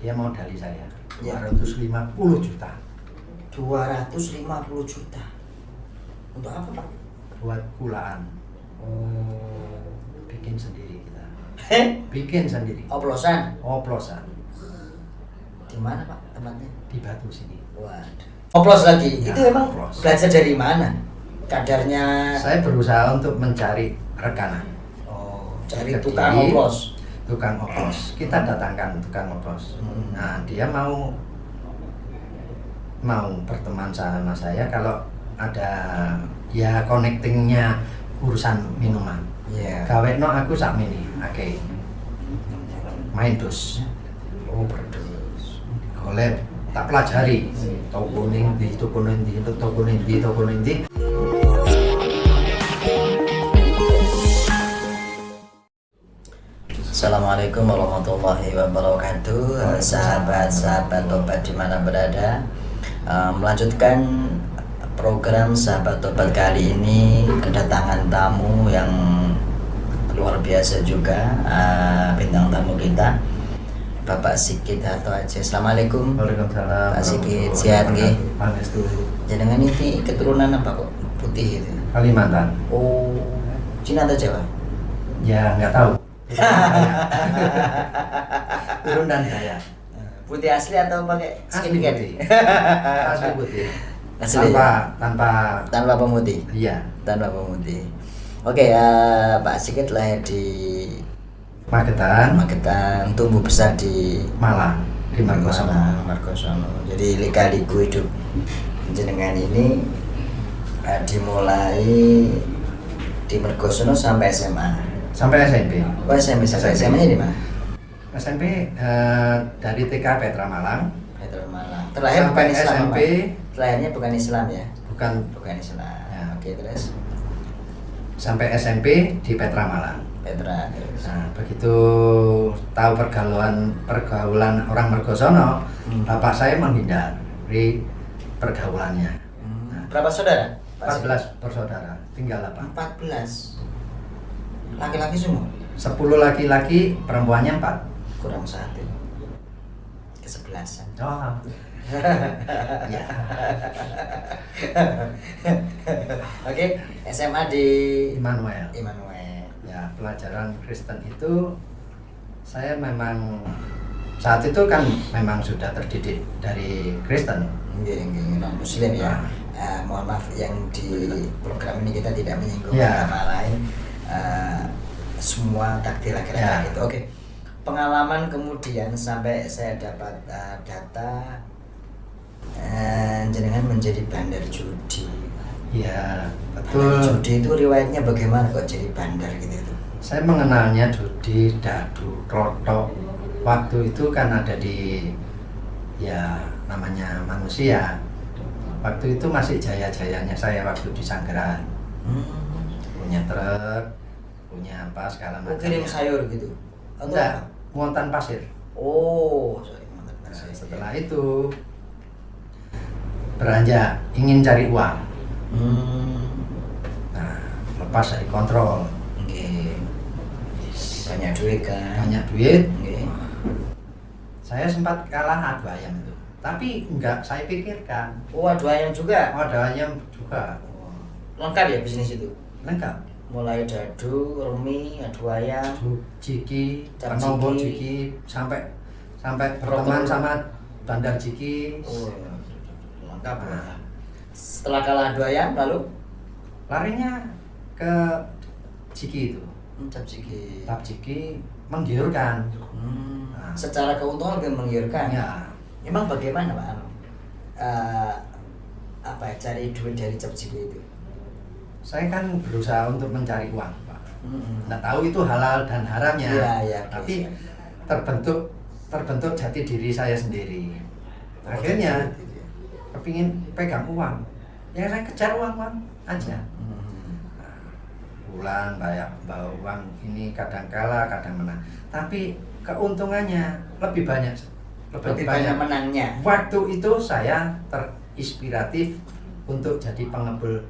dia modali saya Ya. 250 juta 250 juta. Untuk apa, Pak? buat kulaan. Oh. Bikin sendiri kita. Heh? Bikin sendiri. Oplosan. Oplosan Di mana, Pak, tempatnya? di Batu sini. Waduh. Oplos lagi. Ya, Itu emang oplos. belajar dari mana? Kadarnya. Saya berusaha untuk mencari rekanan. Oh, cari Jadi, tukang oplos. Tukang oplos. Kita datangkan tukang oplos. Nah, dia mau berteman sama saya kalau ada ya connectingnya urusan minuman. Iya. Gawekno aku sakmene akeh. Main dus. Oh, berdus. Golek tak pelajari. Toko ning ndi, toko ning ndi, toko ning ndi, toko ning ndi. Assalamualaikum warahmatullahi wabarakatuh. Sahabat-sahabat tobat di mana berada, melanjutkan program sahabat tobat kali ini kedatangan tamu yang luar biasa juga, bintang tamu kita Bapak Sigit Harto Aceh. Assalamualaikum. Waalaikumsalam. Pak Sigit, sehat nggih? Pangestu. Jangan ini keturunan apa kok putih itu? Kalimantan. Oh, Cina atau Jawa? Ya nggak tahu. Turun dan daya. Putih asli atau pakai Asli skincare? putih. Asli putih. Asli. Tanpa pemutih. iya. Tanpa pemutih. Oke, Pak Sigit lahir di Magetan, tumbuh besar di Malang, di Margosono. Margosono. Jadi lika-liku hidup jenengan ini dimulai di Margosono sampai SMA. Sampai SMP. Oh, SMP. SMA-nya di mana? SMP dari TK Petra Malang. Petra Malang. Terlahir Sampai bukan Islam, SMP. Pak? Terlahirnya bukan Islam ya? Bukan Islam. Ya. Oke, terus sampai SMP di Petra Malang. Petra terus. Nah, begitu tahu pergaulan orang Margosono, bapak saya menghindar dari pergaulannya. Nah, Berapa saudara? Pak Sigit? 14 bersaudara, tinggal 8. 14. Laki-laki semua? 10 laki-laki, perempuannya 4. Kurang satu. Kesebelasan. Oh. Ya. Oke, SMA di Immanuel. Immanuel. Ya, pelajaran Kristen itu saya memang saat itu kan memang sudah terdidik dari Kristen. Non Muslim ya. Mohon maaf yang di program ini kita tidak menyinggung agama lain. Semua takdir laki-laki itu. Oke. Pengalaman kemudian sampai saya dapat data jenengan menjadi bandar judi. Ya, Bandar betul. judi itu riwayatnya bagaimana kok jadi bandar gitu itu? Saya mengenalnya judi, dadu, rotok. Waktu itu kan ada di ya namanya manusia. Waktu itu masih jaya-jayanya saya waktu di Sanggeran. Punya truk, punya apa segala macam. Kirim sayur gitu? Atau Enggak, muatan pasir. Oh, sorry, mantap. Nah, setelah itu beranjak ingin cari uang. Nah, lepas dari kontrol. Oke. Banyak duit kan? Banyak duit. Oke. Saya sempat kalah adu ayam itu. Tapi enggak saya pikirkan. Oh, adu ayam juga? Adu ayam juga. Lengkap ya bisnis itu? Lengkap. Mulai dadu, remi, adu ayam, Jiki, Cap nombor jiki. jiki, sampai berteman Rotor. sama bandar jiki. Oh, lengkap ya. Nah, Setelah kalah adu ayam, lalu? larinya ke jiki itu. Cap jiki. Tap jiki menggiurkan. Secara keuntungan lebih menggiurkan. Ya, Emang bagaimana Pak? Cari duit dari cap jiki itu? saya kan berusaha untuk mencari uang, Pak. Nggak tahu itu halal dan haramnya. Iya, Tapi siap. terbentuk jati diri saya sendiri. Akhirnya kepingin pegang uang, ya saya kejar uang aja. Pulang bawa uang ini kadang kalah kadang menang, tapi keuntungannya lebih banyak menangnya. Waktu itu saya terinspiratif untuk jadi pengebul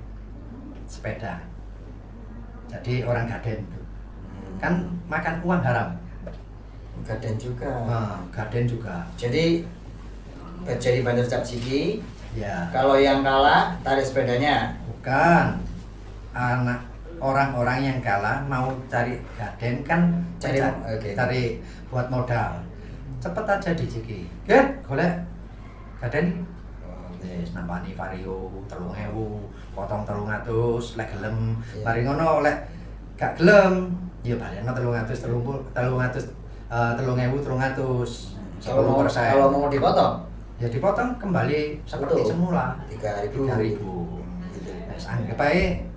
sepeda, jadi orang gaden itu kan makan uang haram. Gaden juga. Gaden juga. Jadi bandar Capciki. Ya. Kalau yang kalah tarik sepedanya. Bukan. Anak orang-orang yang kalah mau cari gaden kan cari buat modal. Cepet aja di Ciki. Golek gaden. Wis nampani vario 3.000, potong 300 lek gelem. Mari ngono lek gak gelem ya balekno 300. Kalau mau dipotong ya dipotong kembali seperti semula 3.000. Wis anggap ae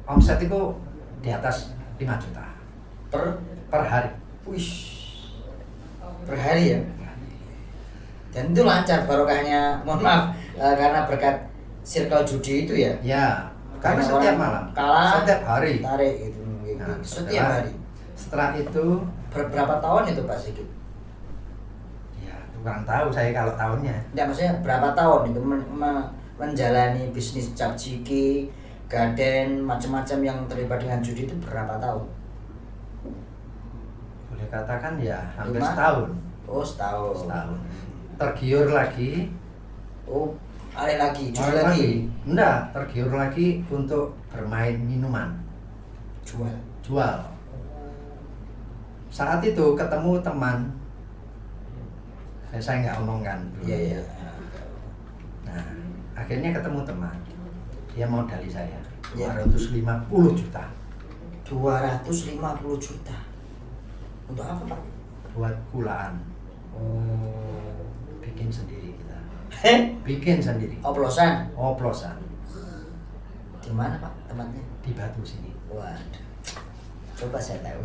omset itu di atas 5 juta per hari. Wih, per hari ya? Dan itu lancar barokahnya, mohon maaf, karena berkat circle judi itu ya? Ya, karena setiap malam, setiap hari. Tarik itu, Nah, setiap hari. Setelah itu berapa tahun itu Pak Sigit? Ya, kurang tahu saya kalau tahunnya. Tidak, maksudnya berapa tahun itu menjalani bisnis Capciki, gaden, macam-macam yang terlibat dengan judi itu berapa tahun? Boleh katakan ya hampir setahun. Oh, setahun. Tergiur lagi. Oh, ada lagi, jual lagi? Enggak, tergiur lagi untuk bermain minuman. Jual. Saat itu ketemu teman. Saya nggak omongkan. Iya. Nah, akhirnya ketemu teman. Dia modali saya 250 juta. 250 juta. Untuk apa, Pak? Buat kulaan. Oh. Bikin sendiri kita. Bikin sendiri. Oplosan. Di mana, Pak, tempatnya? Di Batu sini. Waduh. Coba saya tahu.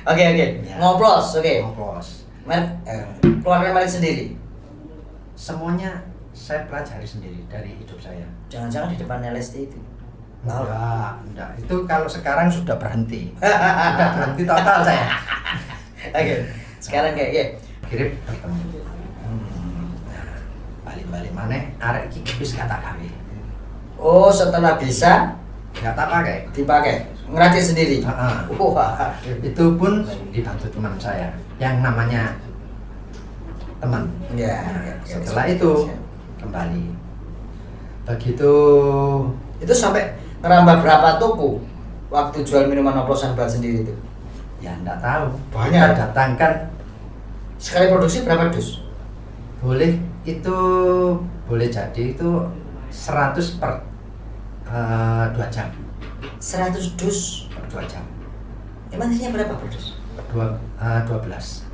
Oke. Ya. Ngoplos. Keluarkan balik sendiri. Semuanya saya pelajari sendiri dari hidup saya. Jangan-jangan di depan LSD itu. Enggak. Itu kalau sekarang sudah berhenti. Sudah berhenti total saya. Oke. Sekarang kayak kirim bertemu. Balik mana? Arek iki wis kata kami. Oh, setelah bisa nggak tak pakai. Dipakai. Ngeracik sendiri. Wah. Itu pun dibantu teman saya yang namanya teman. Ya. Setelah itu kembali. Begitu itu sampai ngerambah berapa toko waktu jual minuman oplosan buat sendiri itu? Ya enggak tahu. Banyak. Kita datangkan sekali produksi berapa dus? Boleh jadi itu 100 per 2 jam. 100 dus per 2 jam. Emang isinya berapa per dus? 12.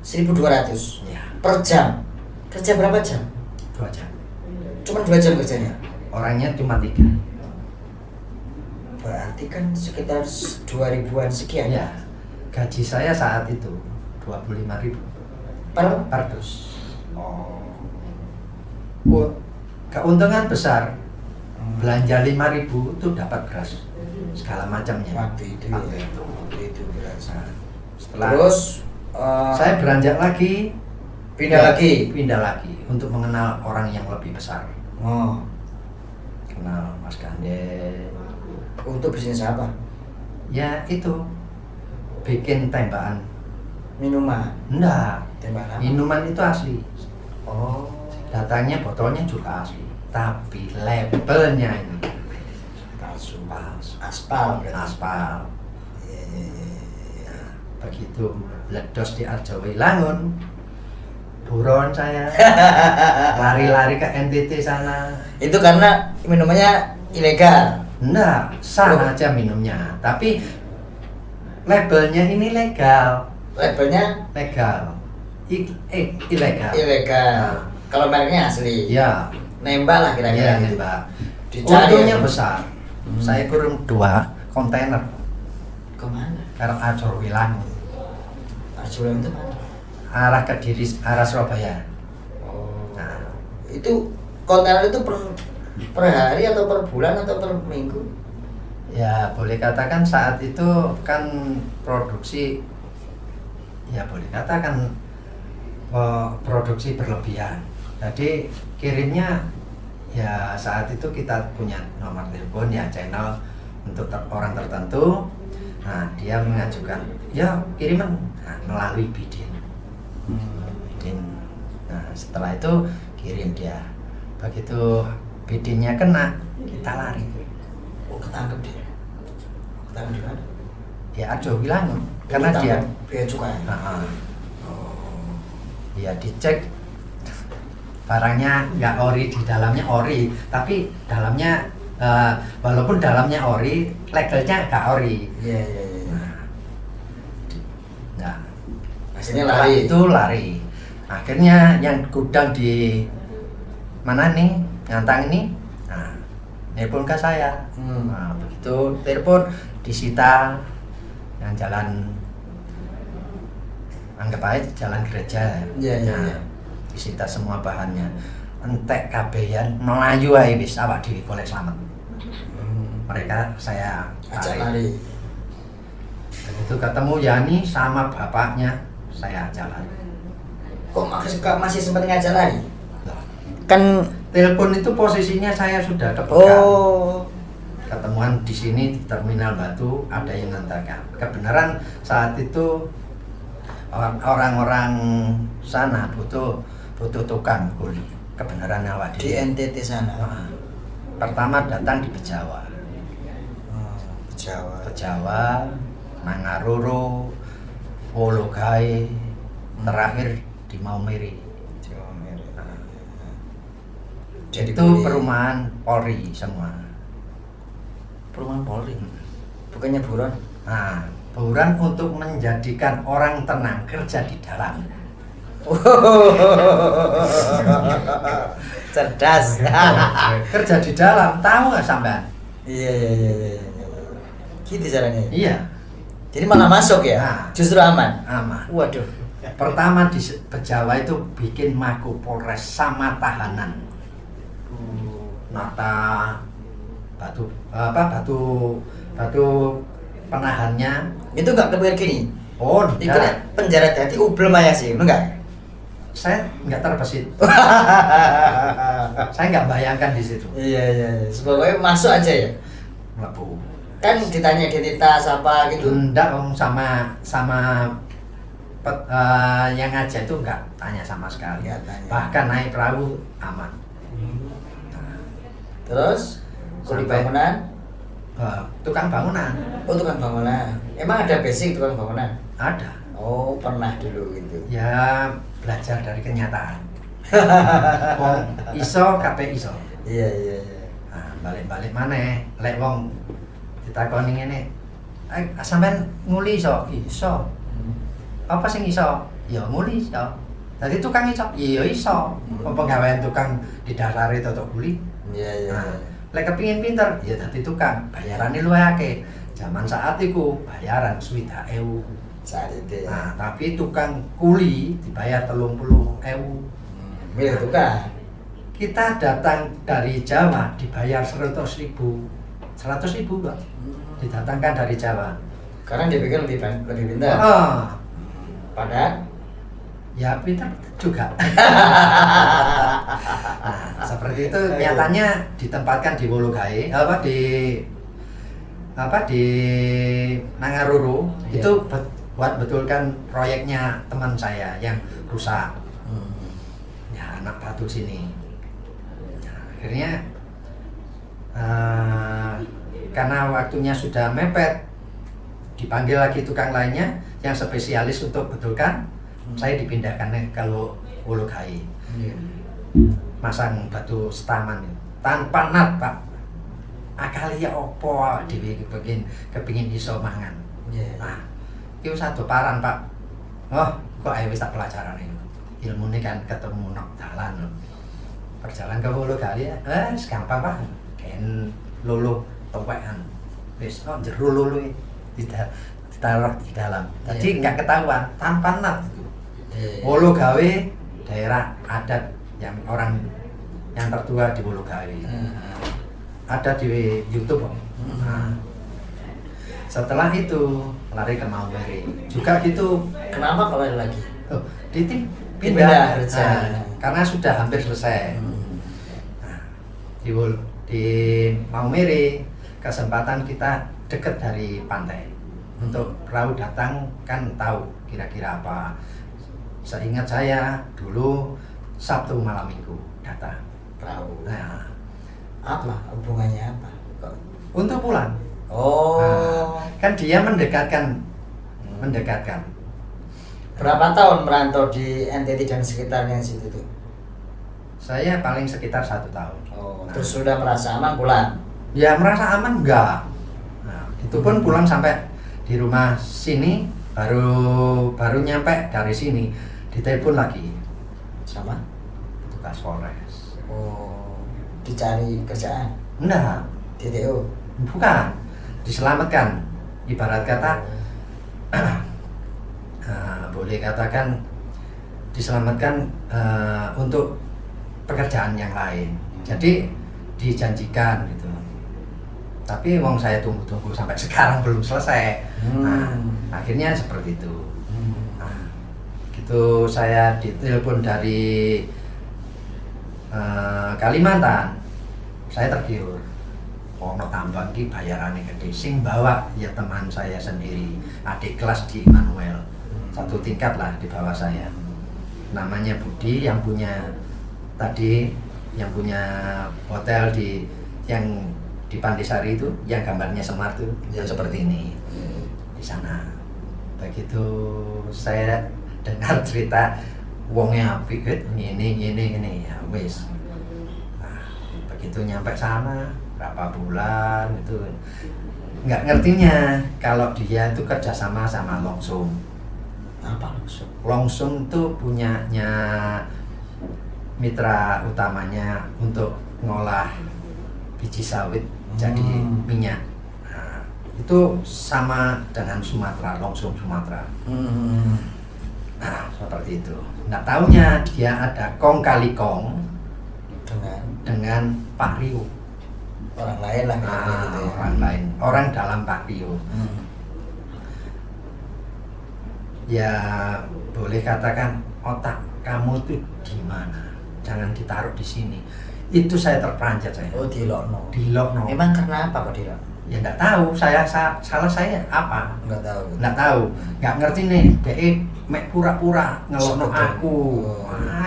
1.200 ya. Per jam. Kerja berapa jam? 2 jam. Cuma 2 jam kerjanya? Orangnya cuma 3. Berarti kan sekitar 2.000-an sekian. Ya. Gaji saya saat itu 25.000 per dus. Keuntungan besar. Belanja 5.000 itu dapat beras segala macamnya. Waktu itu beras. Setelah terus saya beranjak lagi, pindah lagi untuk mengenal orang yang lebih besar. Kenal Mas Gande. Untuk bisnis apa? Ya itu bikin tembakan minuman. Enggak. Tembakan apa? Minuman itu asli. Datangnya botolnya juga asli, tapi labelnya ini aspal. Begitu ledos di Arjowilangun, buron saya lari-lari ke NTT sana. Itu karena minumannya ilegal? Enggak, sah aja minumnya, tapi labelnya ini legal. Labelnya legal, ilegal. Nah. Kalau mereknya asli? Ya. Nembak lah kira-kira. Ya, nembak. ya. Untungnya besar. Saya kirim 2 kontainer. Kemana? Ke Arjowilangun. Arjowilangun itu mana? Arah Kediri, arah Surabaya. Nah, itu kontainer itu per hari atau per bulan atau per minggu? Ya boleh katakan saat itu kan produksi, ya boleh katakan produksi berlebihan. Jadi kirimnya ya saat itu kita punya nomor telepon ya, channel untuk orang tertentu. Nah, dia mengajukan, ya kiriman melalui Bidin. Bidin. Nah, setelah itu kirim dia. Begitu Bidinnya kena, kita lari. Oh, ketangkep dia. Ketangkep di mana? Ya aduh bilang, karena dia bea cukai. Ya dicek barangnya nggak ori, di dalamnya ori, tapi dalamnya walaupun dalamnya ori, legalnya nggak ori. Iya. Nah, Hasilnya setelah lari. itu lari. Akhirnya yang gudang di mana nih, Ngantang ini, nah, telepon ke saya. Nah, begitu telepon disita yang jalan, anggap aja jalan gereja. Iya. Disita semua bahannya. Entek kabehan Melayu ae wis awak dhewe golek slamet. Mereka saya Ajak tarik. lari. Begitu ketemu Yani sama bapaknya, saya ajak lari. Kok masih sempat ngajak lari? Loh, Kan telepon itu posisinya saya sudah kepegang. oh. Ketemuan di sini di Terminal Batu, ada yang ngantarkan. Kebenaran saat itu orang-orang sana butuh tukang kuli. Kebenaran awak Di NTT sana. Pertama datang di Bejawa. Jawa. Bejawa, Nangaruru, Wologai, terakhir di Maumere. Jawa Merah. Itu perumahan Polri semua. Perumahan Polri. Bukannya buron. Nah, buron untuk menjadikan orang tenang kerja di dalam. Cerdas. Kerja di dalam, tahu nggak sampean? Iya. Gitu caranya. Iya, Jadi malah masuk ya? Nah. Justru aman. aman. Waduh. Pertama di Bejawa itu bikin Mako Polres sama tahanan. Nata batu penahannya. Itu nggak kebayar gini. Oh, Itu enggak. penjara dadi ublem aja sih, enggak? Saya nggak terbesit. Saya nggak bayangkan di situ. Iya. Sebabnya masuk aja ya. Mlebu. Kan ditanya identitas apa gitu. Enggak, sama yang aja itu enggak tanya sama sekali. Nggak tanya. Bahkan naik perahu aman. Terus kuli Sampai- bangunan. Tukang bangunan Oh, tukang bangunan. Emang ada basic tukang bangunan? ada. Oh, pernah dulu gitu. Ya belajar dari kenyataan. Wong iso kabeh iso. Iya. Nah, balik-balik mana? Lek wong ditakoni ngene. Sampean nguli iso? Iso. Apa sing iso? Ya nguli iso. Dadi tukang iso? Iya iso. Apa gawean tukang didasari toto kuli? Iya. Nah, lek kepingin pinter, ya dadi tukang. Bayarane luwih akeh. Zaman saat iku bayaran 60.000. Saat itu ya. Nah, tapi tukang kuli dibayar 30.000. Milih tukang. Kita datang dari Jawa dibayar 100.000. 100.000, Pak. Didatangkan dari Jawa. Karena dia pikir lebih pintar. Padahal Ya pintar juga. Nah, seperti itu nyatanya ditempatkan di Wologai, di Nangaruru. Iya. Itu buat betulkan proyeknya teman saya yang rusak. Ya, anak batu sini. Nah, akhirnya karena waktunya sudah mepet, dipanggil lagi tukang lainnya yang spesialis untuk betulkan. Saya dipindahkan ke Wologai, masang batu setaman tanpa nat, Pak. Akali ya opo dhewe kepengin iso mangan. Nah, itu satu paran, Pak. Oh, kok ae wis tak pelajaran ini. Ilmune kan ketemu nok dalan. Perjalanan ke Wologai ya, gampang, Pak. Ken lulu topekan. Wis jero lulu ditaruh di dalam. Jadi nggak ketahuan tanpa nat. Wologai daerah adat yang orang yang tertua di Wologai. Ada di YouTube. Nah, setelah itu lari ke Maumere. Juga gitu. kenapa kalau ada lagi? Oh, pindah. Pindah, Karena sudah hampir selesai. Nah, di Maumere kesempatan kita dekat dari pantai. Untuk perahu datang kan tahu kira-kira apa. Seingat saya dulu Sabtu malam Minggu datang Perahu. nah Apa hubungannya apa? Kok? untuk pulang. Oh. Nah, kan dia mendekatkan. Berapa tahun merantau di NTT dan sekitarnya situ tuh? Saya paling sekitar 1 tahun. Oh, Nah, terus sudah merasa aman pulang? ya merasa aman enggak. Nah, itu pun pulang sampai di rumah sini baru nyampe dari sini ditelepon lagi Sama? petugas Polres. Oh, dicari kerjaan? Enggak, DTO? bukan. Diselamatkan. Ibarat kata boleh katakan diselamatkan untuk pekerjaan yang lain. Jadi dijanjikan gitu. Tapi wong saya tunggu-tunggu sampai sekarang belum selesai. Nah, akhirnya seperti itu. Nah, gitu saya ditelepon dari Kalimantan. Saya tergiur. Ono tambang ki bayarane gede. Sing bawa ya teman saya sendiri, adik kelas di Immanuel. 1 tingkat lah di bawah saya. Namanya Budi yang punya hotel yang di Pandesari itu, yang gambarnya Semar tuh, yang seperti ini di sana. Begitu saya dengar cerita wongnya apik ini ya wis. Nah, begitu nyampe sana berapa bulan itu nggak ngertinya kalau dia itu kerjasama sama Longsung. Apa Longsung? Longsung itu punyanya mitra utamanya untuk ngolah biji sawit jadi minyak. Nah, itu sama dengan Sumatera, Longsung Sumatera. Nah, seperti itu. Nggak taunya dia ada kong kali kong dengan Pak Rio. Orang lain lah gitu ya. Orang lain, orang dalam Pak Rio. Ya boleh katakan otak kamu tuh di mana? Jangan ditaruh di sini. Itu saya terperanjat saya. Oh, dilokno. Dilokno. Memang karena apa kok dilokno? Ya nggak tahu. Salah saya apa? Nggak tahu. Nggak tahu. Nggak ngerti nih. DE mek pura-pura ngelokno Sebetulnya. aku.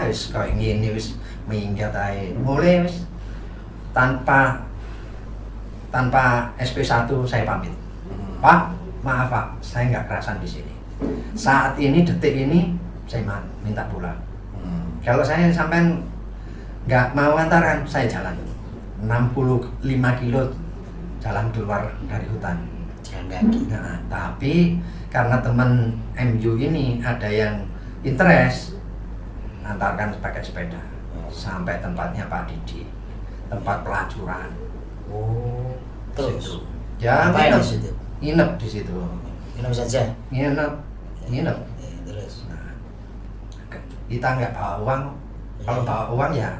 Wis kayak gini wis minggat ae. Mulai wis tanpa SP1 saya pamit. Pak, maaf Pak, saya nggak kerasan di sini. Saat ini, detik ini, saya minta pulang. Kalau saya sampai nggak mau antaran, saya jalan 65 kilo jalan keluar dari hutan. Jalan kaki. Nah, tapi karena teman MU ini ada yang interest, antarkan pakai sepeda sampai tempatnya Pak Didi, tempat pelacuran. Oh, terus Ya, ngapain di situ? nginep di situ. Minum saja. Nginep. Terus Nah, kita nggak bawa uang. Kalau bawa uang ya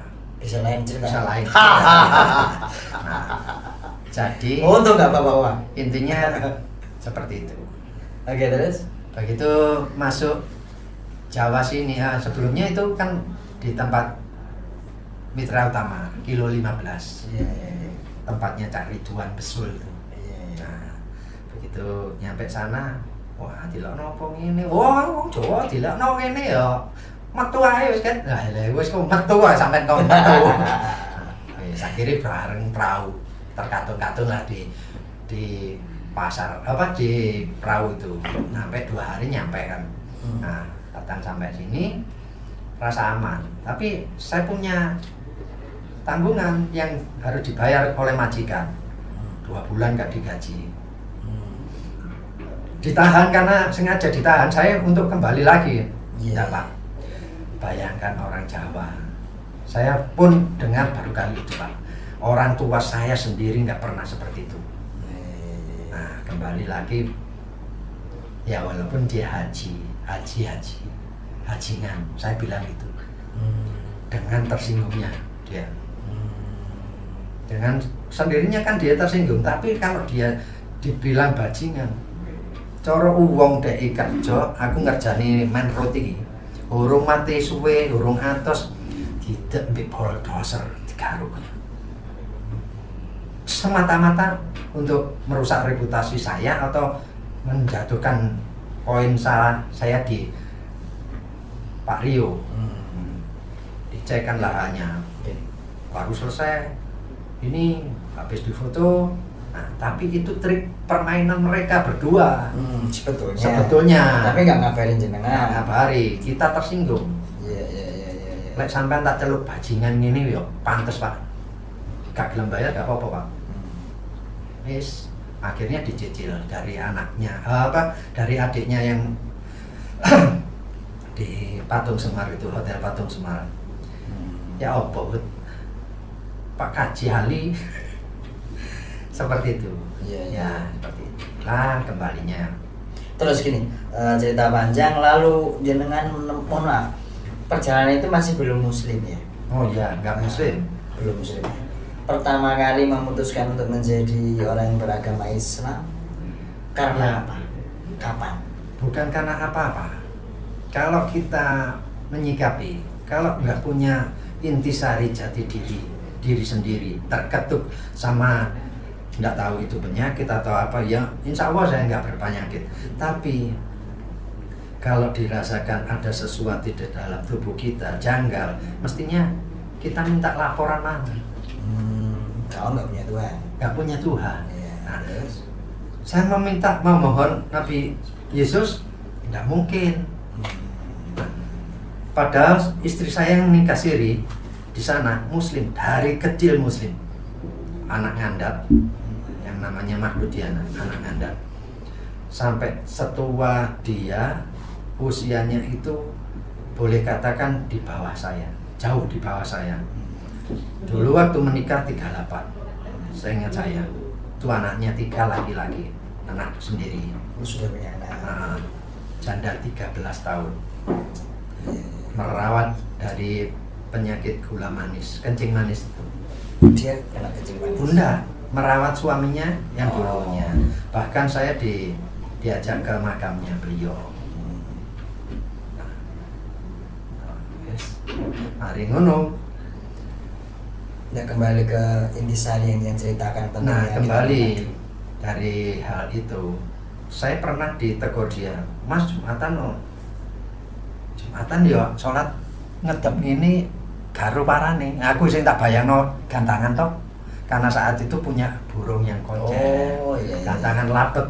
bisa lain cerita. bisa lain. Nah, jadi Untung nggak bawa uang. intinya seperti itu. Oke, terus? Begitu masuk Jawa sini, sebelumnya itu kan di tempat mitra utama kilo 15. Iya. Tempatnya Cak Ridwan Besul tuh. Iya. Nah, begitu nyampe sana, wah dilokno apa ngene? Wah, wong Jawa dilokno ngene ya. Metu ae wis kan. Lah wis kok metu ae sampean kok metu. Wis akhire bareng perahu terkatung-katung lah di pasar di perahu itu. Sampai 2 hari nyampe kan. Nah, datang sampai sini rasa aman. Tapi saya punya tanggungan yang harus dibayar oleh majikan. 2 bulan gak digaji. Ditahan karena sengaja ditahan saya untuk kembali lagi. Iya. Pak. Bayangkan orang Jawa. Saya pun dengar baru kali itu Pak. Orang tua saya sendiri nggak pernah seperti itu. Nah, kembali lagi. Ya walaupun dia hajingan. Saya bilang itu. Dengan tersinggungnya dia. Dengan sendirinya kan dia tersinggung. Tapi kalau dia dibilang bajingan, cara uwong dek kerja, aku ngerjani main roti. Urung mati suwe, urung atos, tidak mbek bulldozer digaruk. Semata-mata untuk merusak reputasi saya atau menjatuhkan poin salah saya di Pak Rio. Dicekkan lahannya, baru selesai, ini habis difoto. Nah, tapi itu trik permainan mereka berdua. Sebetulnya. Tapi nggak ngabarin jenengan. Nggak ngabari, kita tersinggung. Iya. Lek sampean tak celuk bajingan ini yo pantes Pak. Gak gelem bayar gak apa-apa Pak. Wis akhirnya dicicil dari anaknya, dari adiknya yang di Patung Semar itu, Hotel Patung Semar. Ya opo Pak Kaji Ali seperti itu. Ya seperti itu lah kembalinya. Terus gini, cerita panjang lalu jenengan mohon maaf, perjalanan itu masih belum muslim ya? Oh iya, nggak muslim. Belum muslim. Pertama kali memutuskan untuk menjadi orang yang beragama Islam karena apa? Kapan? Bukan karena apa-apa. Kalau kita menyikapi, kalau nggak punya intisari jati diri sendiri, terketuk sama nggak tahu itu penyakit atau apa, ya insya Allah saya nggak berpenyakit. Tapi kalau dirasakan ada sesuatu di dalam tubuh kita janggal, mestinya kita minta laporan mana? Kalau nggak punya Tuhan. Nggak punya Tuhan. Ya, nah, saya memohon Nabi Yesus, nggak mungkin. Padahal istri saya yang nikah siri di sana Muslim, dari kecil Muslim, anak ngandap, yang namanya Mahdudiana, anak ngandap, sampai setua dia, usianya itu boleh katakan di bawah saya, jauh di bawah saya. Dulu waktu menikah 38, saya ingat saya, itu anaknya 3 laki-laki, anak sendiri. Sudah punya anak. Janda 13 tahun. Merawat dari penyakit gula manis, kencing manis itu. Dia kena kencing manis. Bunda merawat suaminya yang dulunya. Bahkan saya diajak ke makamnya beliau. Hari ngono. Nah, kembali ke intisari yang ceritakan tentang. Nah, kembali dari hal itu, saya pernah ditegur dia, Mas Jumatan no. Jumatan ya sholat ngedep ini garu parane. Aku sing tak bayangno gantangan toh. Karena saat itu punya burung yang koncer. Iya. Gantangan lapet.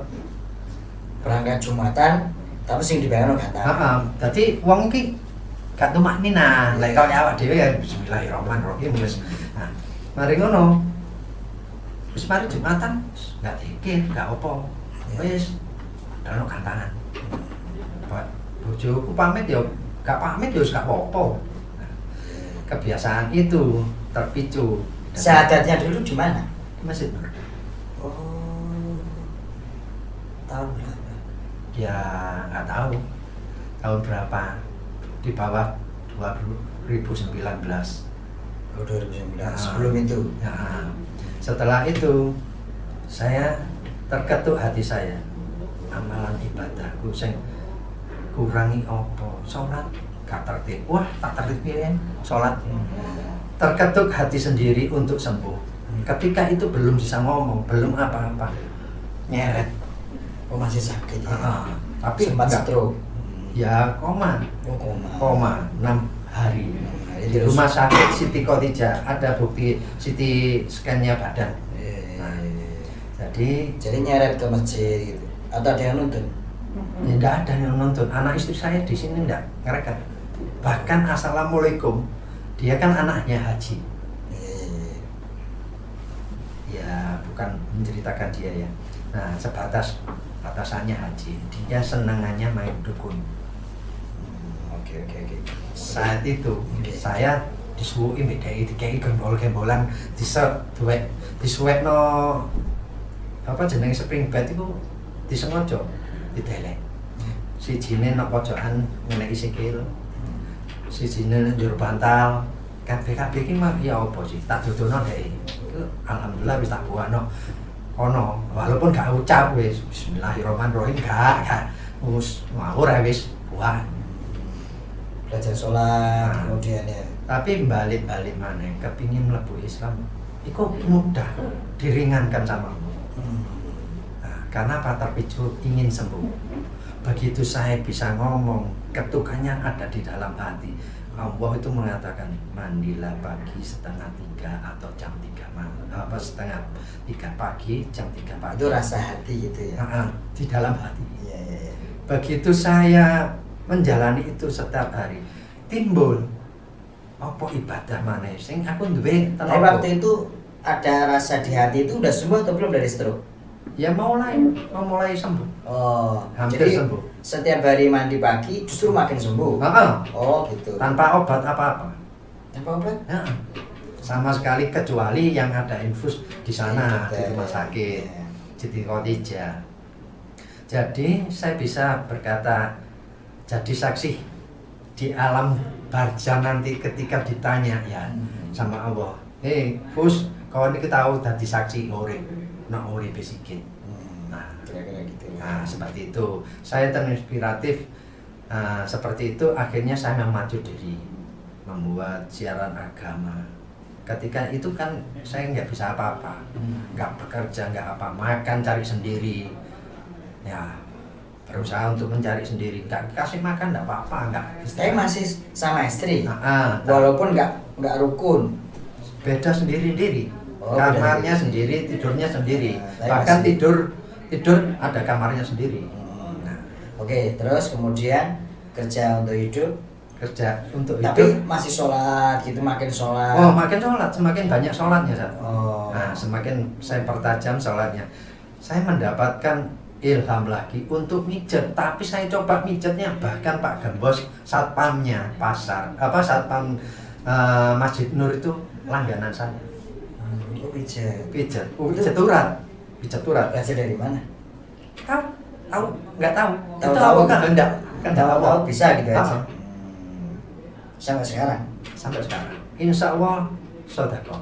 Berangkat Jumatan, tapi sing dibayangno gantangan. Dadi wong iki gak tumak nina. Lek kok awak dhewe ya bismillahirrahmanirrahim wis. Nah, mari ngono. Wis mari Jumatan, gak dikir, gak apa. Wis dalem gantangan. Pak bojoku pamit ya gak pamit ya gak apa-apa. Kebiasaan itu terpicu. Syahadatnya dulu di mana? Di Masjid Nur. Oh, tahun berapa? Ya nggak tahu tahun berapa, di bawah 2019. Oh, 2019. Sebelum itu. Nah, setelah itu saya terketuk hati saya, amalan ibadahku sing kurangi opo, sholat gak tertib. Wah tak tertib piye sholat. Terketuk hati sendiri untuk sembuh. Ketika itu belum bisa ngomong, belum apa-apa, nyeret. Oh, masih sakit ya? Tapi sempat stroke. Ya koma. Oh, Koma 6 hari. Di rumah sakit Siti Khotijah ada bukti CT scan-nya badan. Nah, jadi nyeret ke masjid gitu. Atau ada yang nuntun? Ya enggak ada yang nonton. Anak istri saya di sini enggak ngerekat. Bahkan assalamualaikum, dia kan anaknya haji. Ya bukan menceritakan dia ya. Nah batasannya haji. Dia senangannya main dukun. Oke. Saat itu saya disuwuki mbedai dikai gembol-gembolan disuwekno apa jenenge spring bed iku disengaja ditelek. Sijine nang pojokan ngeneki sikil. Sijine nang njero bantal. Kabeh iki mah ya apa sih? Tak dodono dhek. Alhamdulillah wis tak buakno. Ono walaupun gak ucap wis bismillahirrahmanirrahim gak. Wis ngawur wis buah. Belajar sholat kemudian ya. Tapi balik-balik maneh kepingin mlebu Islam. Iku mudah diringankan sama Allah. Nah, Karena apa? Terpicu ingin sembuh. Begitu saya bisa ngomong, ketukannya ada di dalam hati. Allah itu mengatakan mandilah pagi 2:30 atau jam 3 malam, apa 2:30 pagi, jam 3 pagi. Itu rasa hati gitu ya. Di dalam hati. Iya, iya, iya. Begitu saya menjalani itu setiap hari, timbul apa ibadah mana sing aku duwe Tapi tenaga. waktu itu ada rasa di hati itu udah sembuh atau belum dari stroke? Ya mulai sembuh. Oh, Hampir jadi sembuh. setiap hari mandi pagi justru makin sembuh. Oh, gitu. Tanpa obat apa-apa. Tanpa obat? Ya, sama sekali kecuali yang ada infus di sana di rumah sakit di Tikotija. Jadi saya bisa berkata jadi saksi di alam barja nanti ketika ditanya ya sama Allah. Fus, kau ini tahu tadi saksi urip, nak urip bisikin. Nah, kira-kira gitu. Nah, seperti itu. Saya terinspiratif seperti itu. Akhirnya saya maju diri membuat siaran agama. Ketika itu kan saya nggak bisa apa-apa, nggak bekerja, nggak apa, makan cari sendiri. Ya, berusaha untuk mencari sendiri. Nggak kasih makan nggak apa-apa, nggak. Saya masih sama istri, Walaupun walaupun nggak rukun. beda sendiri-sendiri. Oh, Kamarnya beda. sendiri, tidurnya sendiri. Nah, Bahkan masih- tidur ada kamarnya sendiri. Nah, Oke, terus kemudian kerja untuk hidup, kerja untuk tapi hidup. masih sholat gitu, makin sholat. Oh, makin sholat, semakin banyak sholatnya, Sat. Oh. Nah, semakin saya pertajam sholatnya, saya mendapatkan ilham lagi untuk mijet. Tapi saya coba mijetnya, bahkan Pak Gembos satpamnya pasar, satpam Masjid Nur itu langganan saya. Oh, pijat. Pijet urat, pijet urat. Belajar dari mana? Tahu, nggak tahu. Tahu-tahu Itu kan hendak tahu bisa gitu aja. Ah. Sampai sekarang. Sampai sekarang. Insya Allah sodako.